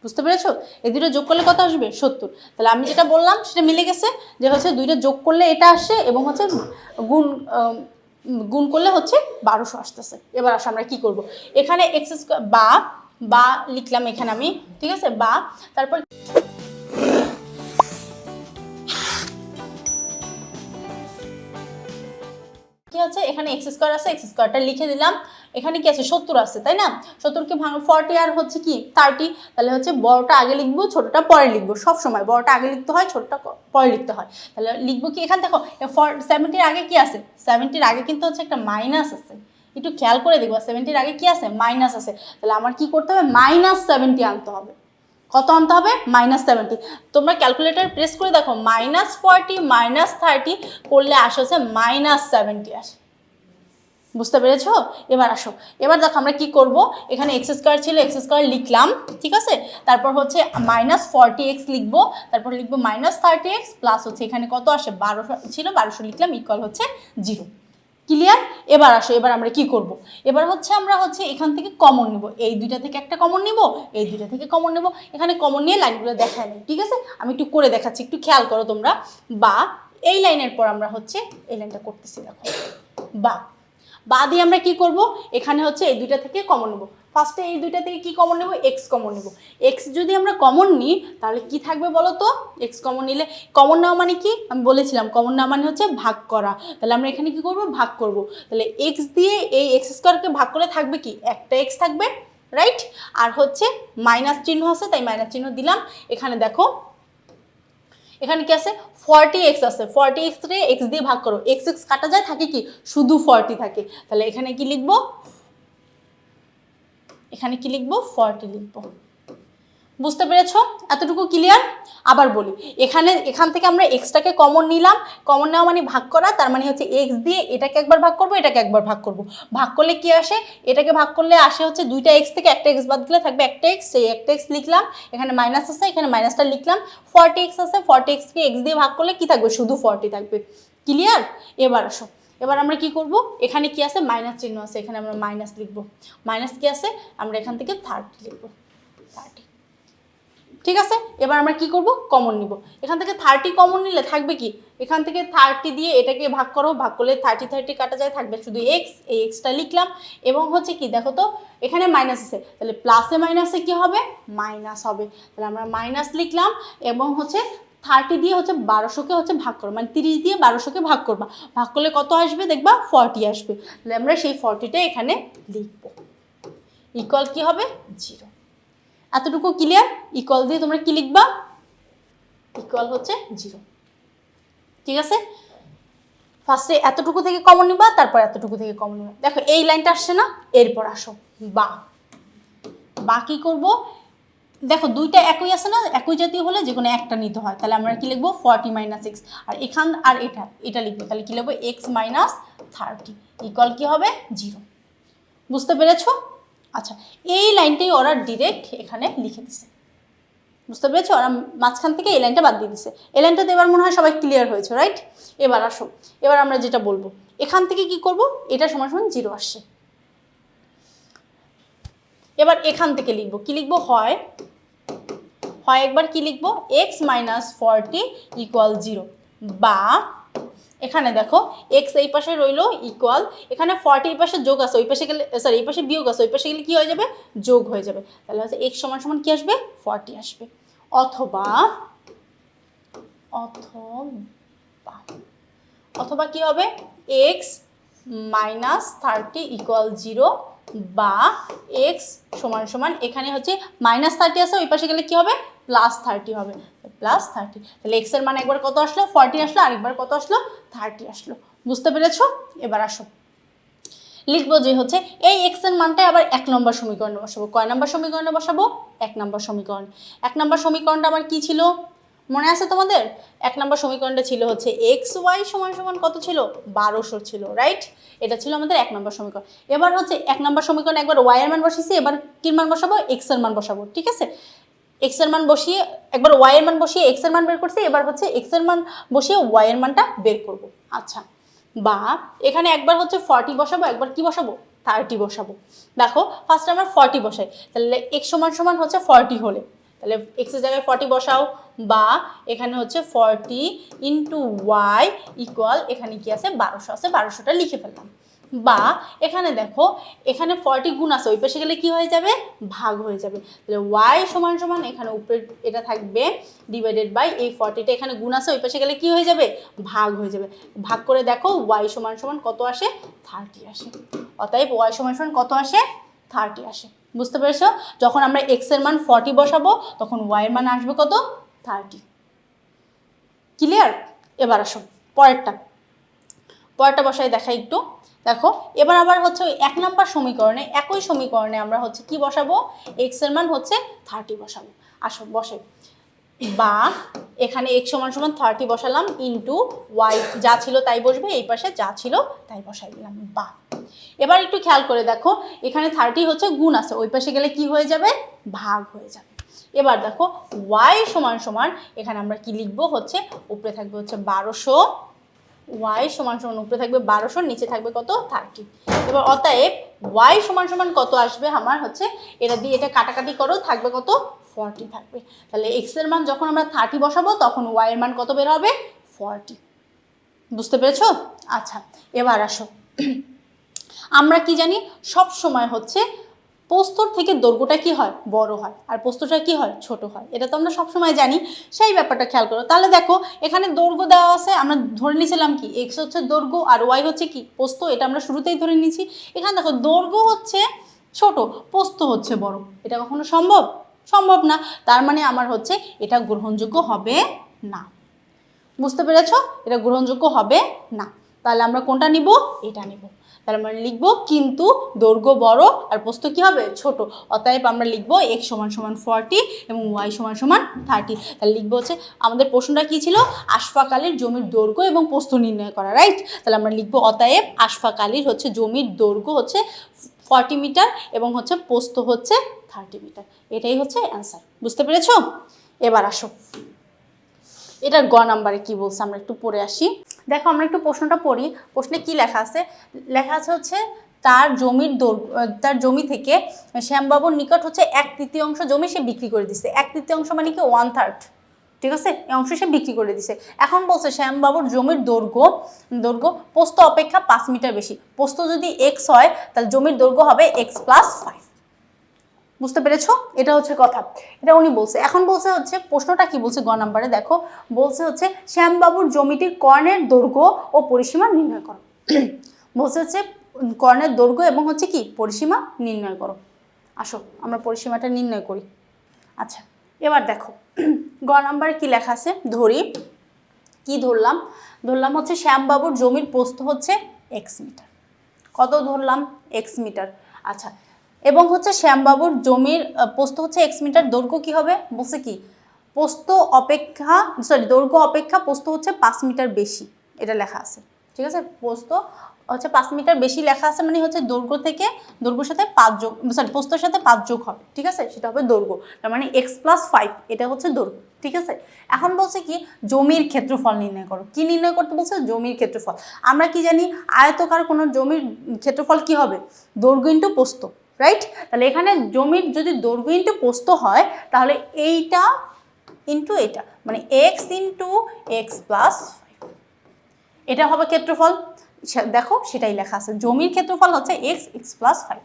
বুঝতে পেরেছো? এই দুটো যোগ করলে কত আসবে, 70। তাহলে আমি যেটা বললাম সেটা মিলে গেছে, যে হচ্ছে দুইটা যোগ করলে এটা আসছে এবং হচ্ছে গুণ করলে হচ্ছে 1200 আসতেছে। এবার আসলে আমরা কি করব, এখানে এক্স স্কয়ার বা লিখলাম এখানে আমি, ঠিক আছে, বা তারপর কি আছে, এখানে এক্স স্কয়ার আছে, এক্স স্কয়ারটা লিখে দিলাম। এখানে কি আছে, 70 আছে, তাই না? 70কে ভাঙো 40 আর হচ্ছে কি 30, তাহলে হচ্ছে বড়টা আগে লিখবো, ছোটটা পরে লিখবো। সব সময় বড়টা আগে লিখতে হয়, ছোটটা পরে লিখতে হয়। তাহলে লিখবো কি, এখানে দেখো 70 আগে কি আছে, 70 আগে কিন্তু হচ্ছে একটা মাইনাস আছে, একটু খেয়াল করে দেখবো 70 আগে কি আছে, মাইনাস আছে। তাহলে আমার কি করতে হবে, -70 আনতে হবে। কত আনতে হবে, -70। তোমরা ক্যালকুলেটর প্রেস করে দেখো, -40 -30 করলে আসে হচ্ছে -70 আসে। বুঝতে পেরেছো? এবার আসো, এবার দেখো আমরা কি করব, এখানে এক্স স্কয়ার ছিল, এক্স স্কয়ার লিখলাম, ঠিক আছে, তারপর হচ্ছে -40x লিখবো, তারপর লিখবো -30x প্লাস হচ্ছে এখানে কত আসে, 1200 ছিল, 1200 লিখলাম, ইকুয়াল হচ্ছে 0। ক্লিয়ার? এবার আসো, এবার আমরা কি করব, এবার হচ্ছে আমরা হচ্ছে এখান থেকে কমন নিব, এই দুইটা থেকে একটা কমন নিব, এই দুইটা থেকে কমন নিব। এখানে কমন নিয়ে লাইনগুলো দেখায় নেই, ঠিক আছে, আমি একটু করে দেখাচ্ছি, একটু খেয়াল করো তোমরা। বা এই লাইনের পর আমরা হচ্ছে এই লাইনটা করতেছি, দেখো বা দিয়ে আমরা কি করব, এখানে হচ্ছে এই দুইটা থেকে কমন নেব। ফার্স্টে এই দুইটা থেকে কি কমন নেব, এক্স কমন নেব। এক্স যদি আমরা কমন নিই তাহলে কি থাকবে বলো তো, এক্স কমন নিলে, কমন নেওয়া মানে কি আমি বলেছিলাম, কমন নেওয়া মানে হচ্ছে ভাগ করা। তাহলে আমরা এখানে কি করব, ভাগ করব। তাহলে এক্স দিয়ে এই এক্স স্কয়ারকে ভাগ করলে থাকবে কি, একটা এক্স থাকবে, রাইট? আর হচ্ছে মাইনাস চিহ্ন আছে, তাই মাইনাস চিহ্ন দিলাম। এখানে দেখো এখানে কি আছে, 40x আছে, 40x রে x দিয়ে ভাগ করো, x কাটা যায়, থাকে কি শুধু 40 থাকে। তাহলে এখানে কি লিখবো, এখানে কি লিখবো, 40 লিখবো। বুঝতে পেরেছো? এতটুকু ক্লিয়ার? আবার বলি, এখান থেকে আমরা এক্সটাকে কমন নিলাম, কমন নেওয়া মানে ভাগ করা, তার মানে হচ্ছে এক্স দিয়ে এটাকে একবার ভাগ করবো, এটাকে একবার ভাগ করবো। ভাগ করলে কি আসে, এটাকে ভাগ করলে আসে হচ্ছে দুইটা এক্স থেকে একটা এক্স বাদ দিলে থাকবে একটা এক্স, সেই একটা এক্স লিখলাম, এখানে মাইনাস আছে, এখানে মাইনাসটা লিখলাম। 40x আছে, 40xকে এক্স দিয়ে ভাগ করলে কি থাকবে, শুধু 40 থাকবে। ক্লিয়ার? এবার আসো, এবার আমরা কি করব, এখানে কি আছে, মাইনাস চিহ্ন আছে, এখানে আমরা মাইনাস লিখবো। মাইনাস কি আছে, আমরা এখান থেকে 30 লিখবো, 30। ঠিক আছে, এবার আমরা কি করব, কমন নিব। এখান থেকে 30 কমন নিলে থাকবে কি, এখান থেকে 30 দিয়ে এটাকে ভাগ করো, ভাগ করলে 30 কাটা যায়, থাকবে শুধু এক্স, এই এক্সটা লিখলাম। এবং হচ্ছে কি দেখো তো, এখানে মাইনাস আছে, তাহলে প্লাসে মাইনাসে কি হবে, মাইনাস হবে। তাহলে আমরা মাইনাস লিখলাম এবং হচ্ছে 30 দিয়ে হচ্ছে 1200কে হচ্ছে ভাগ করো, মানে 30 দিয়ে 1200কে ভাগ করবা, ভাগ করলে কত আসবে দেখবা, 40 আসবে। তাহলে আমরা সেই 40টা এখানে লিখবো, ইকুয়াল কি হবে, 0। এতটুকু ক্লিয়ার? ইকুয়াল দিয়ে তোমরা কি লিখবা, ইকুয়াল হচ্ছে 0। ঠিক আছে, ফার্স্টে এতটুকু থেকে কমন নিবা, তারপর এতটুকু থেকে কমন নিবা। দেখো এই লাইনটা আসছে না, এরপর আসো বা কি করব, দেখো দুইটা একই আছে না, একই জাতীয় হলে যে কোনো একটা নিতে হয়। তাহলে আমরা কি লিখবো, 40 - x, আর এখান আর এটা লিখবো, তাহলে কি লিখবো, x - 30 ইকুয়াল কি হবে, 0। বুঝতে পেরেছো? আচ্ছা, এই লাইনটাই ওরা ডিরেক্ট এখানে লিখে দিছে। বুঝতে পেরেছো? ওরা মাঝখান থেকে এই লাইনটা বাদ দিয়ে দিছে। এই লাইনটা এবার মনে হয় সবাই ক্লিয়ার হয়েছে, রাইট? এবার আসো, এবার আমরা যেটা বলবো, এখান থেকে কি করব, এটা সমান সমান 0 আসছে। এবার এখান থেকে লিখবো, কি লিখবো, হয় একবার কি লিখবো, x - 40 ইকুয়াল 0, বা এখানে দেখো x এই পাশে রইলো ইকুয়াল, এখানে 40 এই পাশে যোগ আছে, ওই পাশে গেলে সরি এই পাশে বিয়োগ আছে, ওই পাশে গেলে কি হয়ে যাবে, যোগ হয়ে যাবে। তাহলে হচ্ছে x সমান সমান কি আসবে, 40 আসবে। অথবা অথবা কি হবে, x -30 ইকুয়াল 0 বা এক্স সমান সমান এখানে হচ্ছে -30 আছে, ওই পাশে গেলে কি হবে +30 হবে, +30। তাহলে এক্স এর মান একবার কত আসলো 40 আসলো, আরেকবার কত আসলো 30 আসলো। বুঝতে পেরেছো? এবার আসো লিখবো যে হচ্ছে এই এক্স এর মানটাই আবার 1 নম্বর সমীকরণে বসাবো। কয় নম্বর সমীকরণে বসাবো? 1 নম্বর সমীকরণ। 1 নম্বর সমীকরণটা আমার কি ছিল মনে আছে তোমাদের? 1 নম্বর সমীকরণটা ছিল হচ্ছে এক্স ওয়াই সমান সমান কত ছিল 1200 ছিল, রাইট? এটা ছিল আমাদের 1 নম্বর সমীকরণ। এবার হচ্ছে 1 নম্বর সমীকরণে একবার ওয়াই এর মান বসিয়েছি, এবার কি মান বসাবো এক্স এর মান বসাবো, ঠিক আছে? এক্স এর মান বসিয়ে একবার ওয়াই এর মান বসিয়ে এক্স এর মান বের করছি, এবার হচ্ছে এক্স এর মান বসিয়ে ওয়াই এর মানটা বের করব। আচ্ছা, বা এখানে একবার হচ্ছে 40 বসাবো, একবার কি বসাবো 30 বসাবো। দেখো ফার্স্ট আমরা 40 বসাই, তাহলে এক্স সমান সমান হচ্ছে 40 হলে তাহলে এক্স এর জায়গায় 40 বসাও, বা এখানে হচ্ছে 40 ইন্টু ওয়াই ইকুয়াল এখানে কি আছে 1200 আছে, 1200টা লিখে ফেললাম। বা এখানে দেখো এখানে 40 গুণ আছে, ওই পাশে গেলে কি হয়ে যাবে ভাগ হয়ে যাবে, তাহলে ওয়াই সমান সমান এখানে উপরে এটা থাকবে ডিভাইডেড বাই এই 40টা এখানে গুণ আছে, ওই পাশে গেলে কি হয়ে যাবে ভাগ হয়ে যাবে। ভাগ করে দেখো ওয়াই সমান সমান কত আসে 30 আসে। অতএব ওয়াই সমান সমান কত আসে 30 আসে। বুঝতে পেরেছো? যখন আমরা এক্স এর মান 40 বসাবো তখন ওয়াই এর মান আসবে কত 30। ক্লিয়ার? এবার আসো পরেরটা বসাই দেখাই একটু। দেখো এবার আবার হচ্ছে ওই 1 নম্বর সমীকরণে একই সমীকরণে আমরা হচ্ছে কি বসাবো এক্স এর মান হচ্ছে 30 বসাবো। আসো বসে, বা এখানে এক্স সমান সমান 30 বসালাম ইন্টু ওয়াই যা ছিল তাই বসবে, এই পাশে যা ছিল তাই বসাই দিলাম। বা এবার একটু খেয়াল করে দেখো এখানে 30 হচ্ছে গুণ আছে, ওই পাশে গেলে কি হয়ে যাবে ভাগ হয়ে যাবে। এবার দেখো ওয়াই সমান সমান এখানে আমরা কি লিখবো হচ্ছে উপরে থাকবে হচ্ছে 1200, ওয়াই সমান সমান উপরে থাকবে 1200, নিচে থাকবে কত 30। এবার অতএব ওয়াই সমান সমান কত আসবে আমার হচ্ছে এটা দিয়ে এটা কাটাকাটি করো থাকবে কত 40 থাকবে। তাহলে এক্স এর মান যখন আমরা 30 বসাবো তখন ওয়াই এর মান কত বের হবে 40। বুঝতে পেরেছো? আচ্ছা এবার আসো আমরা কি জানি সব সময় হচ্ছে প্রস্থর থেকে দৈর্ঘ্যটা কি হয় বড় হয় আর প্রস্থটা কি হয় ছোট হয়, এটা তো আমরা সবসময় জানি। সেই ব্যাপারটা খেয়াল করো। তাহলে দেখো এখানে দৈর্ঘ্য দেওয়া আছে, আমরা ধরে নিয়েছিলাম কি এক্স হচ্ছে দৈর্ঘ্য আর ওয়াই হচ্ছে কি প্রস্থ, এটা আমরা শুরুতেই ধরে নিয়েছি। এখানে দেখো দৈর্ঘ্য হচ্ছে ছোট প্রস্থ হচ্ছে বড়, এটা কখনো সম্ভব না। তার মানে আমার হচ্ছে এটা গ্রহণযোগ্য হবে না। বুঝতে পেরেছো? এটা গ্রহণযোগ্য হবে না। তাহলে আমরা কোনটা নিব এটা নিব। তাহলে আমরা লিখবো কিন্তু দৈর্ঘ্য বড় আর প্রস্থ কি হবে ছোট। অতএব আমরা লিখবো এক্স সমান সমান 40 এবং ওয়াই সমান সমান 30। তাহলে লিখবো হচ্ছে আমাদের প্রশ্নটা কি ছিল আশফাক আলীর জমির দৈর্ঘ্য এবং প্রস্থ নির্ণয় করা, রাইট? তাহলে আমরা লিখবো অতএব আশফাক আলীর হচ্ছে জমির দৈর্ঘ্য হচ্ছে 40 মিটার এবং হচ্ছে প্রস্থ হচ্ছে 30 মিটার। এটাই হচ্ছে অ্যান্সার। বুঝতে পেরেছো? এবার আসো এটার গ নাম্বারে কি বলছে আমরা একটু পড়ে আসি। দেখো আমরা একটু প্রশ্নটা পড়ি। প্রশ্নে কি লেখা আছে? লেখা আছে হচ্ছে তার তার জমি থেকে শ্যামবাবুর নিকট হচ্ছে 1/3 জমি সে বিক্রি করে দিছে। 1/3 মানে কি 1/3, ঠিক আছে? এই অংশ সে বিক্রি করে দিছে। এখন বলছে শ্যামবাবুর জমির দৈর্ঘ্য প্রস্থ অপেক্ষা 5 মিটার বেশি। প্রস্থ যদি এক্স হয় তাহলে জমির দৈর্ঘ্য হবে x+5। বুঝতে পেরেছো? এটা হচ্ছে কথা, এটা উনি বলছে। এখন বলছে হচ্ছে প্রশ্নটা কি বলছে গ নাম্বারে দেখো বলছে হচ্ছে শ্যামবাবুর জমিটির কর্ণের দৈর্ঘ্য ও পরিসীমা নির্ণয় করো। বলছে হচ্ছে কর্ণের দৈর্ঘ্য এবং হচ্ছে কি পরিসীমা নির্ণয় করো। আসো আমরা পরিসীমাটা নির্ণয় করি। আচ্ছা এবার দেখো গ নাম্বারে কি লেখা আছে ধরি, কি ধরলাম হচ্ছে শ্যামবাবুর জমির প্রস্থ হচ্ছে এক্স মিটার। কত ধরলাম এক্স মিটার। আচ্ছা এবং হচ্ছে শ্যামবাবুর জমির প্রস্থ হচ্ছে এক্স মিটার, দৈর্ঘ্য কি হবে বলছে কি দৈর্ঘ্য অপেক্ষা প্রস্থ হচ্ছে 5 মিটার বেশি, এটা লেখা আছে, ঠিক আছে? প্রস্থ হচ্ছে 5 মিটার বেশি লেখা আছে মানে হচ্ছে দৈর্ঘ্যের সাথে 5 যোগ প্রস্থের সাথে 5 যোগ হবে, ঠিক আছে? সেটা হবে দৈর্ঘ্য, তার মানে x+5 এটা হচ্ছে দৈর্ঘ্য, ঠিক আছে? এখন বলছে কি জমির ক্ষেত্রফল নির্ণয় করো। কি নির্ণয় করতে বলছে? জমির ক্ষেত্রফল। আমরা কি জানি আয়তকার কোনো জমির ক্ষেত্রফল কি হবে দৈর্ঘ্য ইন্টু প্রস্থ, রাইট? তাহলে এখানে জমির যদি দৈর্ঘ্য ইন্টু প্রস্থ হয় তাহলে এইটা ইন্টু এটা মানে এক্স ইন্টু x+5 এটা হবে ক্ষেত্রফল। দেখো সেটাই লেখা আছে, জমির ক্ষেত্রফল হচ্ছে x+5।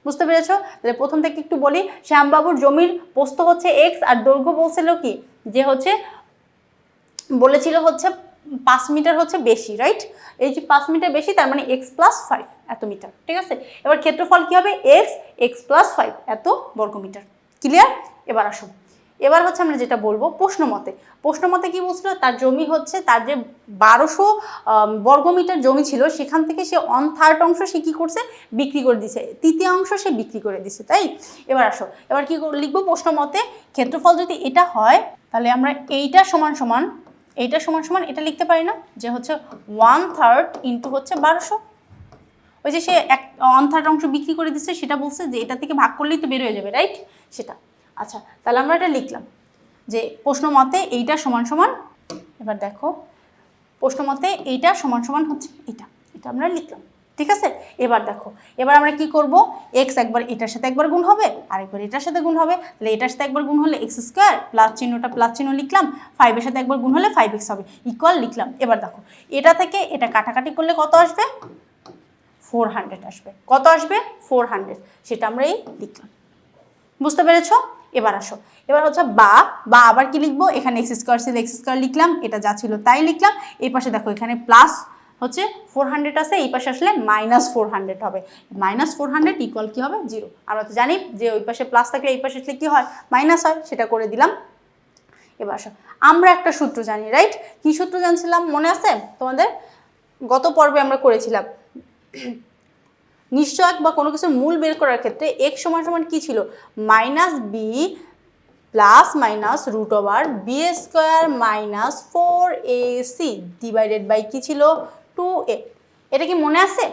বুঝতে পেরেছো? তাহলে প্রথম থেকে একটু বলি, শ্যামবাবুর জমির প্রস্থ হচ্ছে x আর দৈর্ঘ্য বলছিল কি যে হচ্ছে বলেছিল হচ্ছে 5 মিটার হচ্ছে বেশি, রাইট? এই যে 5 মিটার বেশি, তার মানে x + 5 এত মিটার, ঠিক আছে? এবার ক্ষেত্রফল কি হবে? x + 5 এত বর্গমিটার। ক্লিয়ার? এবার আসো, এবার হচ্ছে আমরা যেটা বলবো প্রশ্নমতে কি বলছিল, তার জমি হচ্ছে, তার যে 1200 বর্গমিটার জমি ছিল, সেখান থেকে সে 1/3 অংশ সে কি করছে? বিক্রি করে দিছে, তৃতীয় অংশ সে বিক্রি করে দিছে, তাই? এবার আসো, এবার কি লিখবো? প্রশ্নমতে ক্ষেত্রফল যদি এটা হয়, তাহলে আমরা এইটা সমান সমান এটা লিখতে পারি না, যে হচ্ছে 1/3 ইন্টু হচ্ছে 1200। ওই যে সে 1/3 অংশ বিক্রি করে দিচ্ছে, সেটা বলছে যে এটা থেকে ভাগ করলেই তো বের হয়ে যাবে, রাইট? সেটা। আচ্ছা, তাহলে আমরা এটা লিখলাম যে প্রশ্ন মতে এইটা সমান সমান, এবার দেখো প্রশ্ন মতে এইটা সমান সমান হচ্ছে এটা আমরা লিখলাম, ঠিক আছে? এবার দেখো, এবার আমরা কি করব? x একবার এটার সাথে একবার গুণ হবে, আরেকবার এটার সাথে গুণ হবে, তাহলে এটার সাথে একবার গুণ হলে x², প্লাস চিহ্নটা প্লাস চিহ্ন লিখলাম, 5 এর সাথে একবার গুণ হলে 5x হবে, ইকুয়াল লিখলাম। এবার দেখো, এটা থেকে এটা কাটাকাটি করলে কত আসবে? 400 আসবে। কত আসবে? 400, সেটা আমরা এই লিখলাম। বুঝতে পেরেছো? এবার আসো, এবার হচ্ছে বা আবার কি লিখবো? এখানে x² ছিল, x² লিখলাম, এটা যা ছিল তাই লিখলাম। এই পাশে দেখো এখানে প্লাস হচ্ছে 400 আছে, এই পাশে আসলে -400 হবে। -400 ইকুয়াল কি হবে? 0। আমরা তো জানি যে ওই পাশে প্লাস থাকলে এই পাশে আসলে কি হয়? মাইনাস হয়, সেটা করে দিলাম। এবার আসো, আমরা একটা সূত্র জানি, রাইট? কি সূত্র জানছিলাম মনে আছে তোমাদের? গত পর্বে আমরা করেছিলাম নিশ্চয়ক বা কোনো কিছুর মূল বের করার ক্ষেত্রে x সমান সমান কি ছিল? -b plus minus √b² - 4ac divided by কি ছিল? 2a। এটা কি মনে আছে?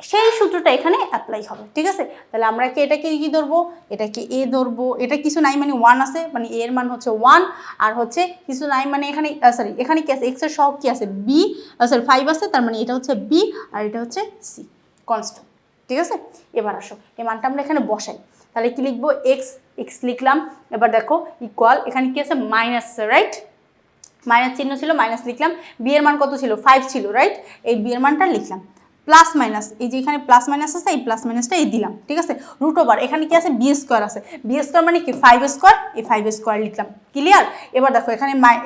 সেই সূত্রটা এখানে অ্যাপ্লাই হবে, ঠিক আছে? তাহলে আমরা কি এটাকে কি ধরবো? এটাকে a ধরবো। এটা কিছু নাই মানে 1 আছে, মানে a এর মান হচ্ছে 1, আর হচ্ছে কিছু নাই মানে এখানে সরি এখানে কি আছে? x এর সহগ কি আছে? b, সরি 5 আছে, তার মানে এটা হচ্ছে b আর এটা হচ্ছে c, কনস্ট্যান্ট, ঠিক আছে? এবার আসো, এই মানটা আমরা এখানে বসাই। তাহলে কি লিখবো? x লিখলাম। এবার দেখো ইকুয়াল, এখানে কি আছে? Minus, right? মাইনাস চিহ্ন ছিল, মাইনাস লিখলাম। b এর মান কত ছিল? 5 ছিল, রাইট? এই b এর মানটা লিখলাম। প্লাস মাইনাস, এই যে এখানে প্লাস মাইনাস আছে, এই প্লাস মাইনাসটা এই দিলাম, ঠিক আছে? √, এখানে কি আছে? b² আছে, b² মানে কি? 5², এই 5² লিখলাম। ক্লিয়ার? এবার দেখো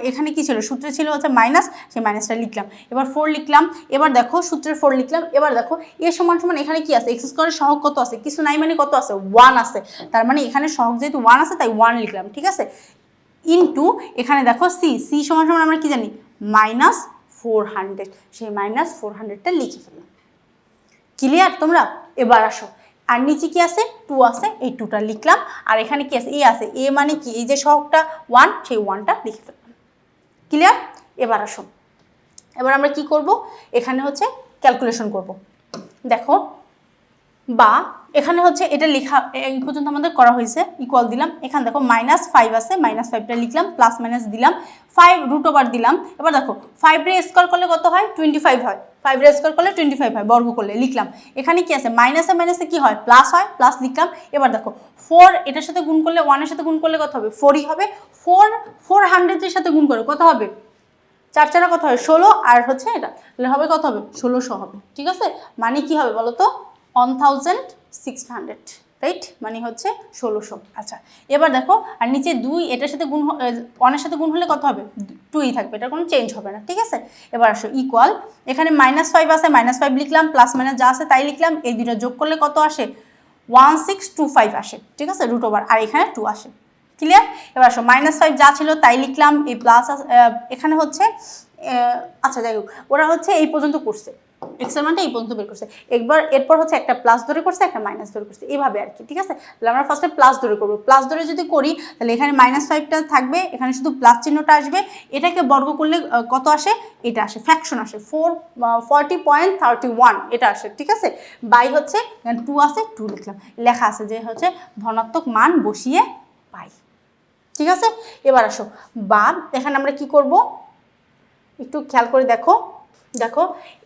এখানে কি ছিল? সূত্রে ছিল হচ্ছে মাইনাস, সেই মাইনাসটা লিখলাম। এবার 4 লিখলাম। এবার দেখো সূত্রের 4 লিখলাম। এবার দেখো এ সমান সমান এখানে কি আছে? x² এর সহগ কত আছে? কিছু নাই মানে কত আছে? 1 আছে, তার মানে এখানে সহগ যেহেতু 1 আছে তাই 1 লিখলাম, ঠিক আছে? ইন্টু এখানে দেখো c সমান সমান আমরা কি জানি? -400, সেই -400টা লিখে ফেললাম। ক্লিয়ার তোমরা? এবার আসো, আর নিচে কি আছে? 2 আছে, এই 2টা লিখলাম। আর এখানে কি আছে? a আছে, a মানে কি? এই যে সহগটা 1, সেই 1টা লিখে ফেললাম। ক্লিয়ার? এবার আসো, এবার আমরা কি করব? এখানে হচ্ছে ক্যালকুলেশন করব। দেখো বা এখানে হচ্ছে এটা লেখা এই পর্যন্ত আমাদের করা হয়েছে, ইকুয়াল দিলাম। এখানে দেখো -5 আছে, -5টা লিখলাম, প্লাস মাইনাস দিলাম, 5 √ওভার দিলাম। এবার দেখো 5 রে স্কয়ার করলে কত হয়? 25 হয়। 5 রে স্কয়ার করলে 25 হয়, বর্গ করলে লিখলাম। এখানে কি আছে? মাইনাসে মাইনাসে কি হয়? প্লাস হয়, প্লাস লিখলাম। এবার দেখো 4 এটার সাথে গুণ করলে, 1 এর সাথে গুণ করলে কত হবে? 4ই হবে। 400 এর সাথে গুণ করে কত হবে? 4 4 কত হয়? 16, আর হচ্ছে এটা তাহলে হবে কত হবে? 1600 হবে, ঠিক আছে? মানে কি হবে বলো তো? 1600, রাইট? মানে হচ্ছে 1600। আচ্ছা, এবার দেখো আর নিচে 2 এটার সাথে গুণ 1 এর সাথে গুণ হলে কত হবে? 2ই থাকবে, এটা কোনো চেঞ্জ হবে না, ঠিক আছে? এবার আসো ইকুয়াল, এখানে -5 আছে, -5 লিখলাম, প্লাস মাইনাস যা আছে তাই লিখলাম। এই দুটো যোগ করলে কত আসে? 1625 আসে, ঠিক আছে? √ওভার, আর এখানে 2 আসে। ক্লিয়ার? এবার আসো -5 যা ছিল তাই লিখলাম, এই প্লাস এখানে হচ্ছে আচ্ছা যাই হোক, ওরা হচ্ছে এই পর্যন্ত করছে, x এর মানটা এই পর্যন্ত বের করছে। এরপর হচ্ছে একটা প্লাস ধরে করছে, একটা মাইনাস ধরে করছে, এইভাবে আর কি, ঠিক আছে? তাহলে আমরা ফার্স্টে প্লাস ধরে করবো। প্লাস ধরে যদি করি তাহলে এখানে -5টা থাকবে, এখানে শুধু প্লাস চিহ্নটা আসবে। এটাকে বর্গ করলে কত আসে? এটা আসে, ফ্র্যাকশন আসে, 40.31 এটা আসে, ঠিক আছে? বাই হচ্ছে 2 আছে, 2 লিখলাম, লেখা আছে যে হচ্ছে ধনাত্মক মান বসিয়ে পাই, ঠিক আছে? এবার আসো বা এখানে আমরা কি করব একটু খেয়াল করে দেখো। দেখো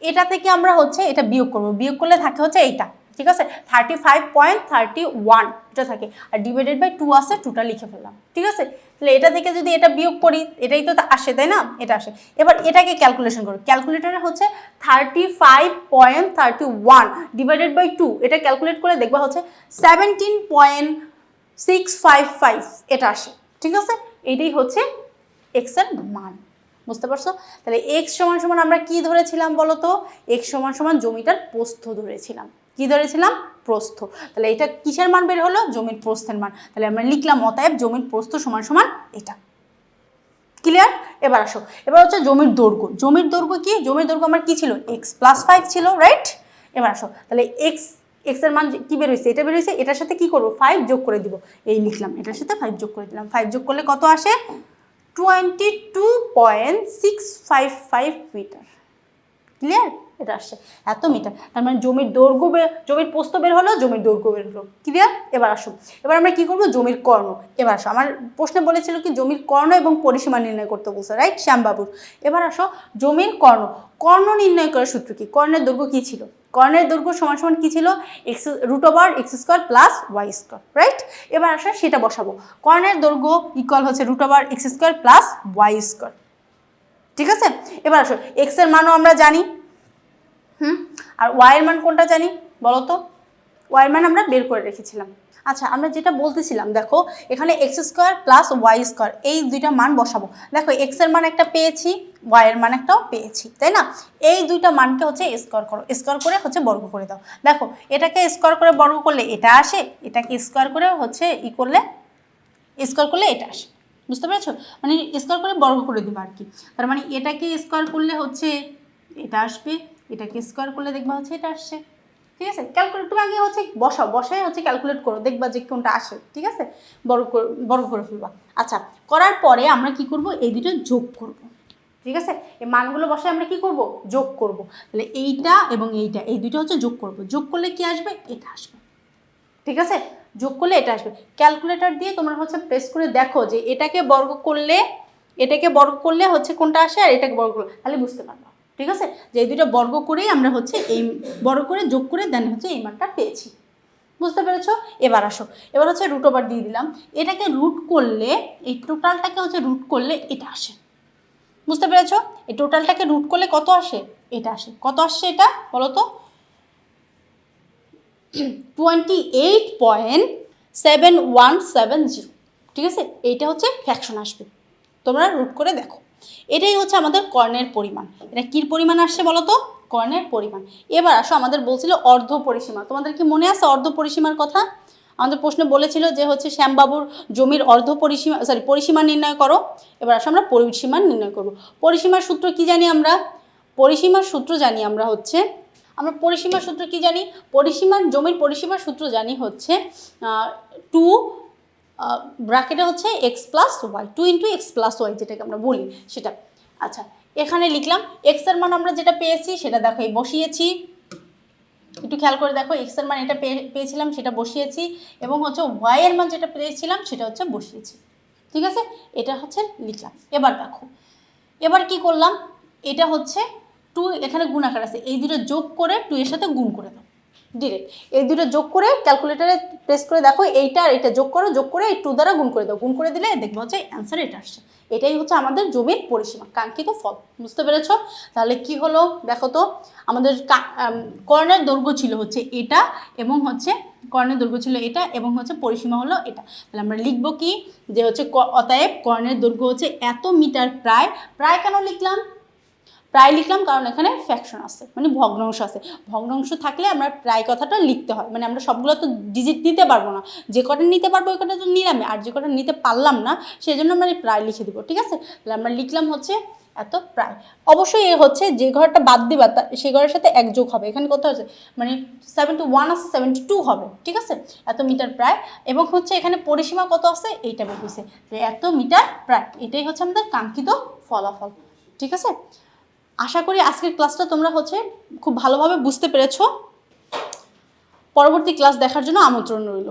এটা থেকে আমরা হচ্ছে এটা বিয়োগ করব, বিয়োগ করলে থাকে হচ্ছে এইটা, ঠিক আছে? 35.31 এটা থাকে, আর ডিভাইডেড বাই 2 আছে, 2টা লিখে ফেললাম, ঠিক আছে? তাহলে এটা থেকে যদি এটা বিয়োগ করি, এটাই তো আসে, তাই না? এটা আসে। এবার এটাকে ক্যালকুলেশন করো। ক্যালকুলেটরে হচ্ছে 35.31 ডিভাইডেড বাই 2, এটা ক্যালকুলেট করে দেখবা হচ্ছে 17.655 এটা আসে, ঠিক আছে? এটাই হচ্ছে x এর মান, বুঝতে পারছো? তাহলে এক্স সমান সমান আমরা কি ধরেছিলাম বলো তো? এক্স সমান সমান জমিটার প্রস্থ ধরেছিলাম। কি ধরেছিলাম? প্রস্থ। তাহলে এটা কিসের মান বের হলো? জমির প্রস্থের মান। তাহলে আমরা লিখলাম অতএব জমির প্রস্থ সমান সমান এটা। ক্লিয়ার? এবার আসো, এবার হচ্ছে জমির দৈর্ঘ্য। জমির দৈর্ঘ্য কি? জমির দৈর্ঘ্য আমার কি ছিল? x+5 ছিল, রাইট? এবার আসো, তাহলে এক্স এর মান কি বের হয়েছে? এটা বের হয়েছে, এটার সাথে কি করবো? 5 যোগ করে দিব। এই লিখলাম, এটার সাথে 5 যোগ করে দিলাম। 5 যোগ করলে কত আসে? 22.655 মিটার। ক্লিয়ার? এটা আসছে এত মিটার। তার মানে জমির দৈর্ঘ্য জমির প্রস্থ বের হলো, জমির দৈর্ঘ্য বের হলো। ক্লিয়ার? এবার আসো, এবার আমরা কি করবো? জমির কর্ণ। এবার আসো, আমার প্রশ্নে বলেছিল কি জমির কর্ণ এবং পরিসীমা নির্ণয় করতে বলছে, রাইট? শ্যামবাবুর। এবার আসো, জমির কর্ণ। কর্ণ নির্ণয় করার সূত্র কি? কর্ণের দৈর্ঘ্য কি ছিল? কর্ণের দৈর্ঘ্য সমান সমান কি ছিল? √x² + y², right? এবার আসো সেটা বসাবো। কর্ণের দৈর্ঘ্য ইকুয়াল হচ্ছে √x² + y²। ঠিক আছে? এবার আসো, এক্স এর মানও আমরা জানি, আর ওয়াই এর মান কোনটা জানি বলো তো? ওয়াই এর মান আমরা বের করে রেখেছিলাম। আচ্ছা, আমরা যেটা বলতেছিলাম, দেখো এখানে x² + y² এই দুইটা মান বসাবো। দেখো এক্স এর মান একটা পেয়েছি, ওয়াই এর মান একটাও পেয়েছি, তাই না? এই দুইটা মানকে হচ্ছে স্কোয়ার করো, স্কোয়ার করে হচ্ছে বর্গ করে দাও। দেখো এটাকে স্কোয়ার করে বর্গ করলে এটা আসে, এটাকে স্কোয়ার করে হচ্ছে স্কোয়ার করলে এটা আসে। বুঝতে পেরেছো? মানে স্কোয়ার করে বর্গ করে দেবো আর কি। তার মানে এটাকে স্কোয়ার করলে হচ্ছে এটা আসবে, এটাকে স্কোয়ার করলে দেখবা হচ্ছে এটা আসছে। ঠিক আছে? ক্যালকুলেট তুমি আগে হচ্ছে বসাই হচ্ছে ক্যালকুলেট করো, দেখবা যে কোনটা আসে। ঠিক আছে? বর্গ করে ফেলবা। আচ্ছা, করার পরে আমরা কি করব? এই দুটো যোগ করব। ঠিক আছে? এই মানগুলো বসায় আমরা কি করব? যোগ করব। তাহলে এইটা এবং এইটা, এই দুটো হচ্ছে যোগ করব। যোগ করলে কি আসবে? এটা আসবে। ঠিক আছে? যোগ করলে এটা আসবে। ক্যালকুলেটর দিয়ে তোমরা হচ্ছে প্রেস করে দেখো যে এটাকে বর্গ করলে হচ্ছে কোনটা আসে, আর এটাকে বর্গ করলে, তাহলে বুঝতে পারবো। ঠিক আছে? যে এই দুটো বর্গ করেই আমরা হচ্ছে এই বর্গ করে যোগ করে দেন হচ্ছে এই মানটা পেয়েছি। বুঝতে পেরেছো? এবার আসো, এবার হচ্ছে √ওভার দিয়ে দিলাম। এটাকে রুট করলে, এই টোটালটাকে হচ্ছে রুট করলে এটা আসে। বুঝতে পেরেছো? এই টোটালটাকে রুট করলে কত আসে? এটা আসে। কত আসছে এটা বলো তো? 28.7170। ঠিক আছে? এইটা হচ্ছে ফ্র্যাকশন আসবে, তোমরা রুট করে দেখো। এটাই হচ্ছে আমাদের কর্ণের পরিমাণ। এটা কির পরিমাণ আসছে বলো তো? কর্ণের পরিমাণ। এবার আসো, আমাদের বলছিল অর্ধ পরিসীমা। তোমাদের কি মনে আছে অর্ধ পরিসীমার কথা? আমাদের প্রশ্নে বলেছিল যে হচ্ছে শ্যামবাবুর জমির পরিসীমা নির্ণয় করো। এবার আসো আমরা পরিসীমা নির্ণয় করব। পরিসীমার সূত্র কি জানি আমরা? পরিসীমার সূত্র জানি আমরা হচ্ছে, আমরা পরিসীমার সূত্র কি জানি? জমির পরিসীমার সূত্র জানি হচ্ছে 2 ব্র্যাকেটে হচ্ছে x+y, 2 × x+y যেটাকে আমরা বলি সেটা। আচ্ছা, এখানে লিখলাম এক্স এর মান আমরা যেটা পেয়েছি সেটা দেখো এই বসিয়েছি। একটু খেয়াল করে দেখো, এক্স এর মান এটা পেয়েছিলাম সেটা বসিয়েছি, এবং হচ্ছে ওয়াই এর মান যেটা পেয়েছিলাম সেটা হচ্ছে বসিয়েছি। ঠিক আছে? এটা হচ্ছে লিখলাম। এবার দেখো, এবার কি করলাম? এটা হচ্ছে 2, এখানে গুণ আকার আছে, এই দুটো যোগ করে 2 এর সাথে গুণ করে দাও ডিরেক্ট। এই দুটো যোগ করে ক্যালকুলেটারে প্রেস করে দেখো, এইটা আর এটা যোগ করে এই 2 দ্বারা গুণ করে দাও। গুণ করে দিলে দেখবো হচ্ছে অ্যান্সার এটা আসছে। এটাই হচ্ছে আমাদের জমির পরিসীমা, কাঙ্ক্ষিত ফল। বুঝতে পেরেছো? তাহলে কি হলো দেখো তো, আমাদের কর্ণের দৈর্ঘ্য ছিল হচ্ছে এটা, এবং হচ্ছে কর্ণের দৈর্ঘ্য ছিল এটা, এবং হচ্ছে পরিসীমা হলো এটা। তাহলে আমরা লিখবো কি, যে হচ্ছে অতএব কর্ণের দৈর্ঘ্য হচ্ছে এত মিটার। প্রায় কেন লিখলাম? প্রায় লিখলাম কারণ এখানে ফ্র্যাকশন আছে, মানে ভগ্নাংশ আছে। ভগ্নাংশ থাকলে আমরা প্রায় কথাটা লিখতে হয়, মানে আমরা সবগুলো তো ডিজিট নিতে পারবো না, যে কটা নিতে পারবো ওই কটা তো নিলামে, আর যে কটা নিতে পারলাম না সেই জন্য আমরা প্রায় লিখে দেবো। ঠিক আছে? তাহলে আমরা লিখলাম হচ্ছে এত প্রায়। অবশ্যই এ হচ্ছে যে ঘরটা বাদ দিবা সেই ঘরের সাথে এক যোগ হবে। এখানে কত আছে, মানে 71 আছে, 72 হবে। ঠিক আছে? এত মিটার প্রায়, এবং হচ্ছে এখানে পরিসীমা কত আছে এইটা বের হয়েছে, যে এত মিটার প্রায়। এটাই হচ্ছে আমাদের কাঙ্ক্ষিত ফলাফল। ঠিক আছে? আশা করি আজকের ক্লাসটা তোমরা হচ্ছে খুব ভালোভাবে বুঝতে পেরেছো। পরবর্তী ক্লাস দেখার জন্য আমন্ত্রণ রইল।